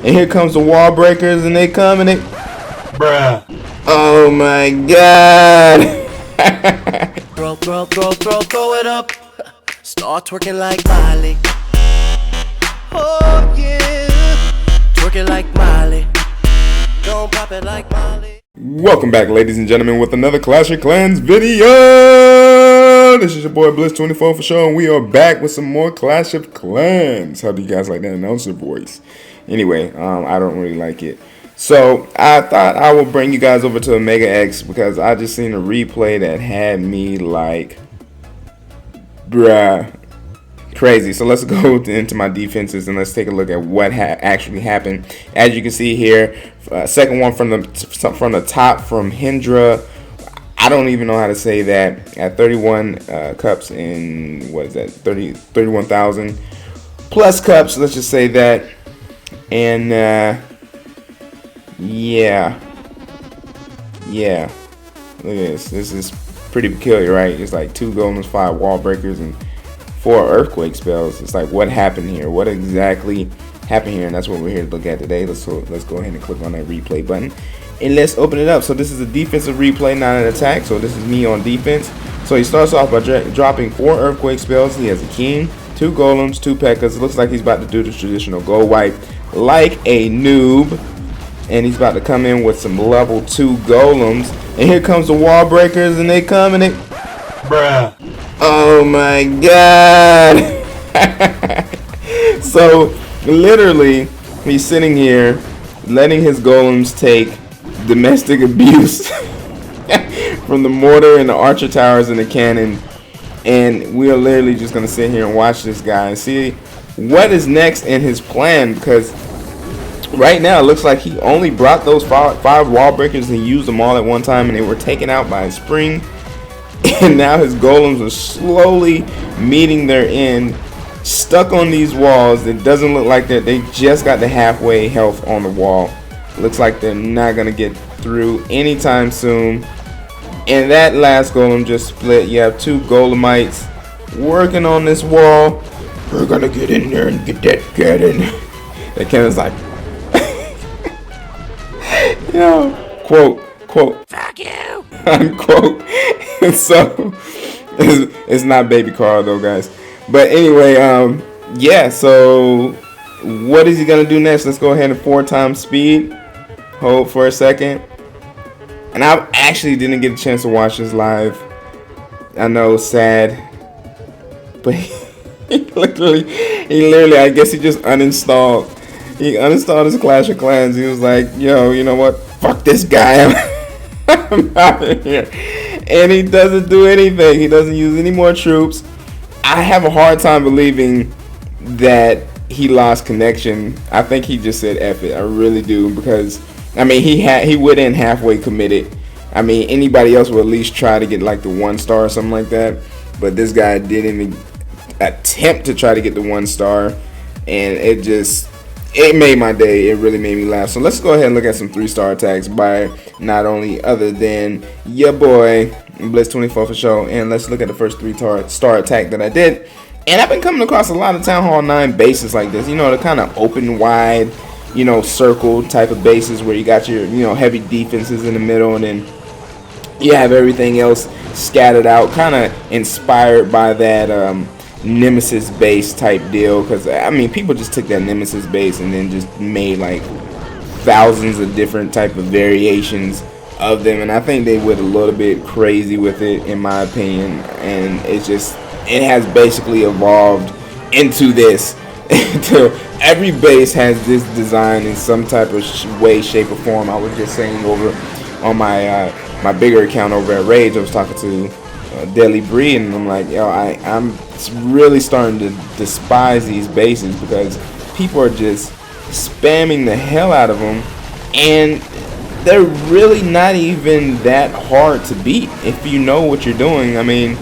And here comes the wall breakers, and they come and they... Bruh. Oh my god. Throw it up. Start twerking like Miley. Oh yeah. Twerking like Miley. Don't pop it like Miley. Welcome back, ladies and gentlemen, with another Clash of Clans video. This is your boy blitz24fasho, and we are back with some more Clash of Clans. How do you guys like that announcer voice? Anyway, I don't really like it. So I thought I would bring you guys over to Omega X because I just seen a replay that had me like, bruh, crazy. So let's go into my defenses and let's take a look at what actually happened. As you can see here, second one from the top from Hendra. I don't even know how to say that. At 31 cups in, what is that, 31,000 plus cups, let's just say that. And yeah, look at this. This is pretty peculiar, right? It's like 2 golems, 5 wall breakers, and 4 earthquake spells. It's like, what happened here? What exactly happened here? And that's what we're here to look at today. Let's go ahead and click on that replay button and let's open it up. So this is a defensive replay, not an attack. So this is me on defense. So he starts off by dropping 4 earthquake spells. He has a king, 2 golems, 2 pekkas. It looks like he's about to do the traditional gold wipe like a noob. And he's about to come in with some level 2 golems. And here comes the wall breakers, and they come and they... Bruh. Oh my god. So literally he's sitting here letting his golems take domestic abuse from the mortar and the archer towers and the cannon, and we are literally just gonna sit here and watch this guy and see what is next in his plan, because right now it looks like he only brought those 5 wall breakers and used them all at one time, and they were taken out by a spring. And now his golems are slowly meeting their end, stuck on these walls. It doesn't look like that they just got the halfway health on the wall. Looks like they're not gonna get through anytime soon. And that last golem just split. You have 2 golemites working on this wall. We're gonna get in there and get that cannon. That cannon's like, yo, quote, fuck you, unquote. So it's not baby Carl though, guys. But anyway, yeah, so what is he gonna do next? Let's go ahead and 4 times speed. Hold for a second. And I actually didn't get a chance to watch this live. I know, sad, but he literally, I guess he just uninstalled. He uninstalled his Clash of Clans. He was like, yo, you know what? Fuck this guy. I'm out of here. And he doesn't do anything. He doesn't use any more troops. I have a hard time believing that he lost connection. I think he just said F it. I really do, because I mean he went in halfway committed. I mean, anybody else would at least try to get like the 1 star or something like that. But this guy didn't even attempt to try to get the 1 star, and it made my day. It really made me laugh. So let's go ahead and look at some 3-star attacks by not only other than your boy blitz24fasho, and let's look at the first 3-star attack that I did. And I've been coming across a lot of Town Hall 9 bases like this, you know, the kind of open wide, you know, circle type of bases where you got your, you know, heavy defenses in the middle, and then you have everything else scattered out, kind of inspired by that Nemesis base type deal. Because I mean, people just took that Nemesis base and then just made like thousands of different type of variations of them, and I think they went a little bit crazy with it, in my opinion. And it has basically evolved into this. Every base has this design in some type of way, shape, or form. I was just saying over on my my bigger account over at Rage, I was talking to Deadly Bree, and I'm like, yo, I'm really starting to despise these bases because people are just spamming the hell out of them, and they're really not even that hard to beat if you know what you're doing. I mean,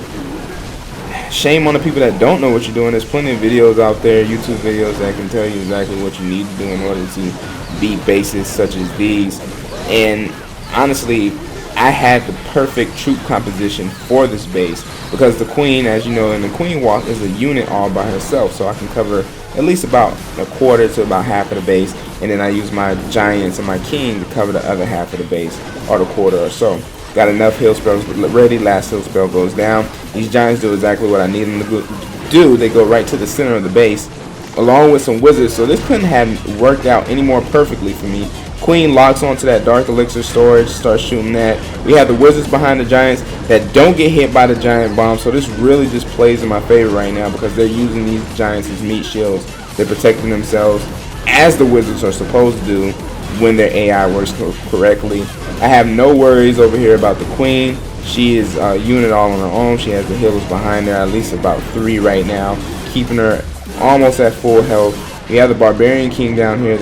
shame on the people that don't know what you're doing. There's plenty of videos out there, YouTube videos, that can tell you exactly what you need to do in order to beat bases such as these. And honestly, I had the perfect troop composition for this base because the queen, as you know, in the queen walk is a unit all by herself, so I can cover at least about a quarter to about half of the base. and then I use my giants and my king to cover the other half of the base, or the quarter or so. Got enough heal spells ready. Last heal spell goes down. These giants do exactly what I need them to do. They go right to the center of the base, along with some wizards. So this couldn't have worked out any more perfectly for me. Queen locks onto that dark elixir storage, starts shooting that. We have the wizards behind the giants that don't get hit by the giant bomb. So this really just plays in my favor right now, because they're using these giants as meat shields. They're protecting themselves as the wizards are supposed to do when their AI works correctly. I have no worries over here about the queen. She is a unit all on her own. She has the healers behind her, at least about 3 right now, keeping her almost at full health. We have the barbarian king down here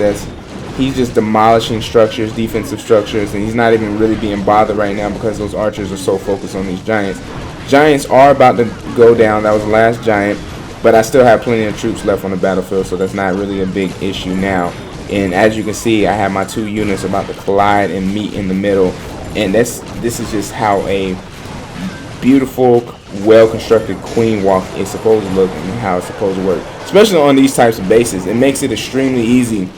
he's just demolishing structures, defensive structures, and he's not even really being bothered right now because those archers are so focused on these giants. Giants are about to go down. That was the last giant, but I still have plenty of troops left on the battlefield, so that's not really a big issue now. And as you can see, I have my 2 units about to collide and meet in the middle, and this is just how a beautiful, well-constructed queen walk is supposed to look and how it's supposed to work, especially on these types of bases. It makes it extremely easy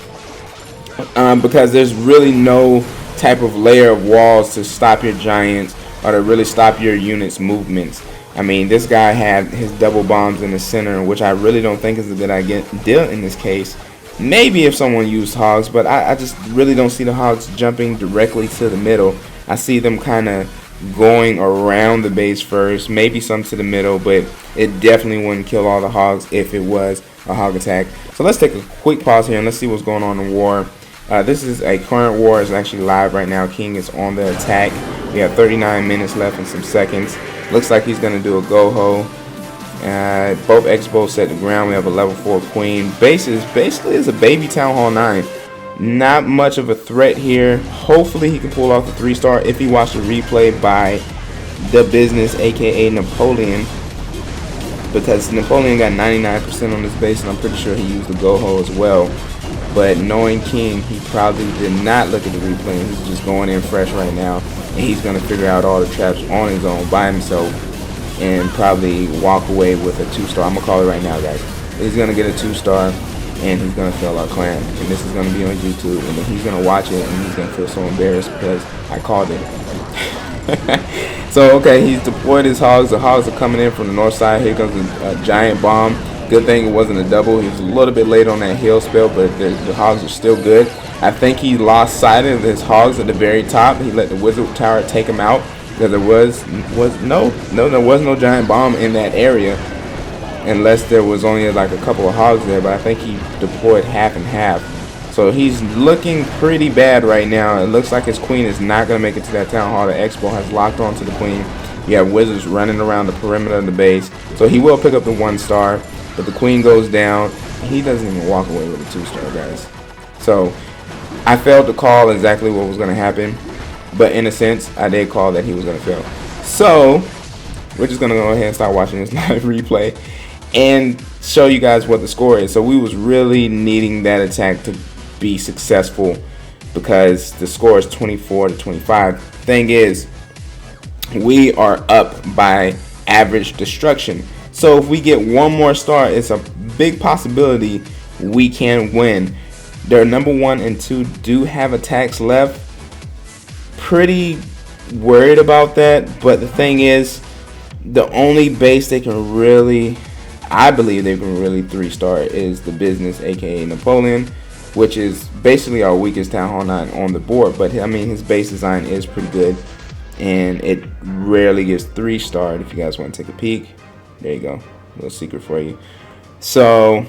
because there's really no type of layer of walls to stop your giants or to really stop your units' movements. I mean, this guy had his double bombs in the center, which I really don't think is a good idea in this case. Maybe if someone used hogs, but I just really don't see the hogs jumping directly to the middle. I see them kind of going around the base first, maybe some to the middle, but it definitely wouldn't kill all the hogs if it was a hog attack. So let's take a quick pause here and let's see what's going on in war. This is a current war. It's actually live right now. King is on the attack. We have 39 minutes left and some seconds. Looks like he's going to do a go-ho. Both X-bows set the ground. We have a level 4 queen. Base basically is a baby Town Hall 9. Not much of a threat here. Hopefully he can pull off the 3-star if he watched the replay by the business, aka Napoleon, because Napoleon got 99% on his base, and I'm pretty sure he used the go-ho as well. But knowing King, he probably did not look at the replay, and he's just going in fresh right now, and he's going to figure out all the traps on his own by himself and probably walk away with a 2-star. I'm going to call it right now, guys. He's going to get a 2-star, and he's going to fail our clan, and this is going to be on YouTube, and then he's going to watch it, and he's going to feel so embarrassed because I called it. So, okay, he's deployed his hogs. The hogs are coming in from the north side. Here comes a giant bomb. Good thing it wasn't a double. He was a little bit late on that heal spell, but the hogs are still good. I think he lost sight of his hogs at the very top. He let the wizard tower take him out because there was no giant bomb in that area, unless there was only like a couple of hogs there. But I think he deployed half and half. So he's looking pretty bad right now. It looks like his queen is not going to make it to that town hall. The Expo has locked onto the queen. You have wizards running around the perimeter of the base. So he will pick up the 1-star. But the queen goes down. He doesn't even walk away with a 2-star, guys. So I failed to call exactly what was going to happen. But in a sense, I did call that he was going to fail. So we're just going to go ahead and start watching this live replay and show you guys what the score is. So we was really needing that attack to be successful because the score is 24-25. Thing is, we are up by average destruction. So if we get one more star, it's a big possibility we can win. Their number 1 and 2 do have attacks left. Pretty worried about that, but the thing is, the only base they can really, I believe they can really 3-star is the business, aka Napoleon, which is basically our weakest Town Hall 9 on the board. But I mean, his base design is pretty good, and it rarely gets 3-starred. If you guys want to take a peek, there you go, a little secret for you. So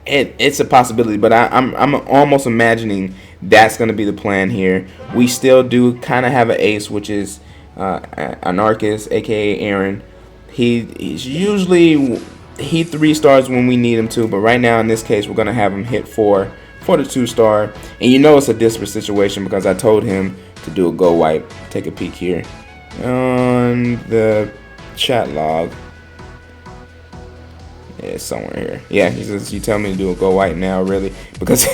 it's a possibility, but I'm almost imagining that's going to be the plan here. We still do kind of have an ace, which is Anarchist, aka Aaron. He's usually 3-stars when we need him to, but right now in this case we're going to have him hit 4 for the 2-star. And you know it's a desperate situation because I told him to do a go wipe. Take a peek here on the chat log. Yeah, it's somewhere here. Yeah, he says, you tell me to do a go wipe now, really? Because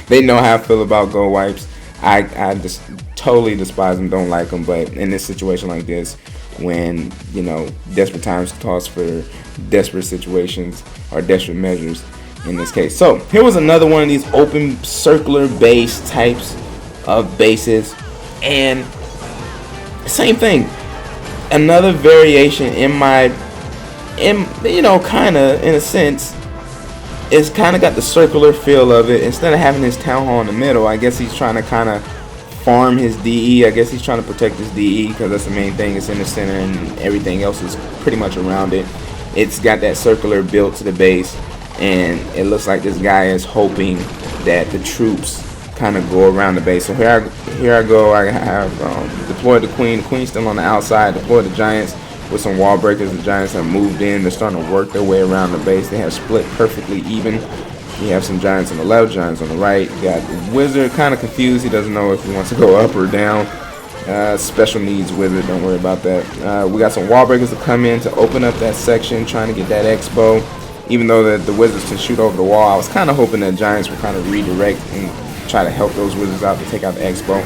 they know how I feel about go wipes. I just totally despise them, don't like them. But in this situation like this, when, you know, desperate times calls for desperate situations or desperate measures, in this case. So here was another one of these open circular base types of bases, and same thing, another variation in you know, kind of in a sense, it's kind of got the circular feel of it. Instead of having his town hall in the middle, I guess he's trying to kind of farm his DE. I guess he's trying to protect his DE because that's the main thing. It's in the center and everything else is pretty much around it. It's got that circular built to the base, and it looks like this guy is hoping that the troops kind of go around the base. So here I go. I have deployed the queen. The queen's still on the outside. Deployed the giants with some wall breakers. The giants have moved in. They're starting to work their way around the base. They have split perfectly even. You have some giants on the left, giants on the right. You got the wizard kind of confused. He doesn't know if he wants to go up or down. Special needs wizard, don't worry about that. We got some wall breakers to come in to open up that section, trying to get that expo. Even though the wizards can shoot over the wall, I was kind of hoping that giants would kind of redirect and try to help those wizards out to take out the expo.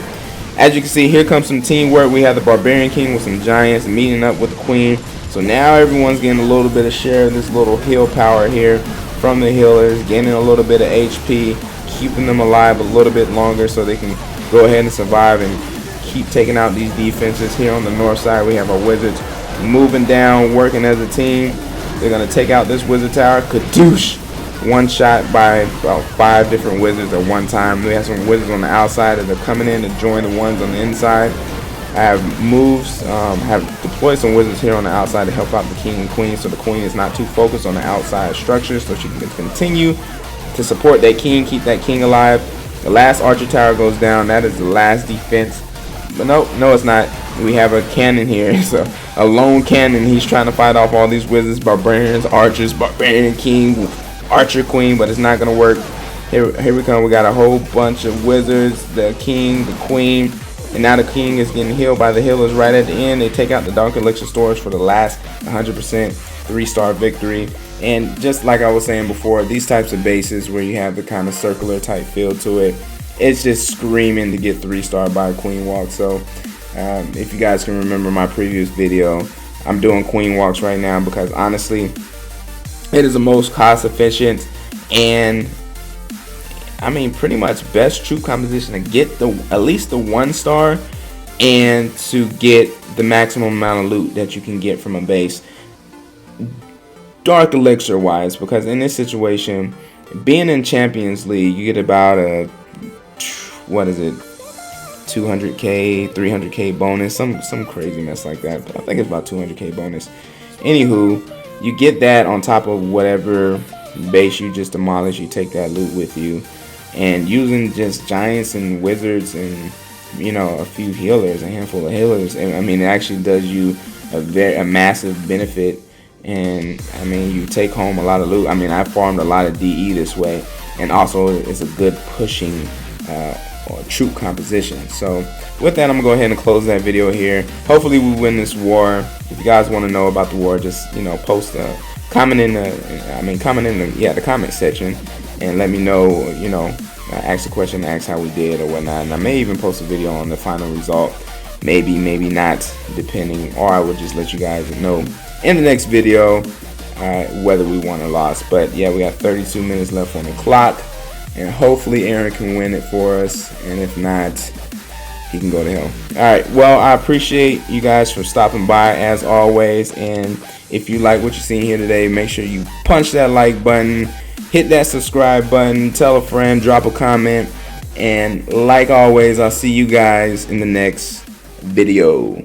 As you can see, here comes some teamwork. We have the barbarian king with some giants meeting up with the queen. So now everyone's getting a little bit of share of this little heal power here from the healers, gaining a little bit of HP, keeping them alive a little bit longer so they can go ahead and survive and keep taking out these defenses. Here on the north side, we have our wizards moving down, working as a team. They're going to take out this wizard tower. Kadoosh! One shot by about 5 different wizards at one time. We have some wizards on the outside that are coming in to join the ones on the inside. I have deployed some wizards here on the outside to help out the king and queen, so the queen is not too focused on the outside structure, so she can continue to support that king, keep that king alive. The last archer tower goes down. That is the last defense. But no, it's not. We have a cannon here. It's a lone cannon. He's trying to fight off all these wizards, barbarians, archers, barbarian king, archer queen, but it's not going to work. Here we come. We got a whole bunch of wizards, the king, the queen, and now the king is getting healed by the healers right at the end. They take out the dark elixir storage for the last 100% 3-star victory. And just like I was saying before, these types of bases where you have the kind of circular type feel to it, it's just screaming to get 3-star by a queen walk. So if you guys can remember my previous video, I'm doing queen walks right now because honestly, it is the most cost efficient and I mean pretty much best troop composition to get at least the 1-star and to get the maximum amount of loot that you can get from a base dark elixir wise, because in this situation, being in Champions League, you get about a 200k 300k bonus, some crazy mess like that, but I think it's about 200k bonus. Anywho, you get that on top of whatever base you just demolished. You take that loot with you, and using just giants and wizards and a few healers, a handful of healers, I mean it actually does you a massive benefit. And I mean you take home a lot of loot. I mean I farmed a lot of DE this way, and also it's a good pushing or troop composition. So with that, I'm gonna go ahead and close that video here. Hopefully we win this war. If you guys want to know about the war, just post a comment in the comment section and let me know. Ask a question, ask how we did or whatnot, and I may even post a video on the final result. Maybe not, depending, or I will just let you guys know in the next video whether we won or lost. But yeah, we got 32 minutes left on the clock, and hopefully Aaron can win it for us, and if not, he can go to hell. Alright, well, I appreciate you guys for stopping by as always, and if you like what you're seeing here today, make sure you punch that like button, hit that subscribe button, tell a friend, drop a comment, and like always, I'll see you guys in the next video.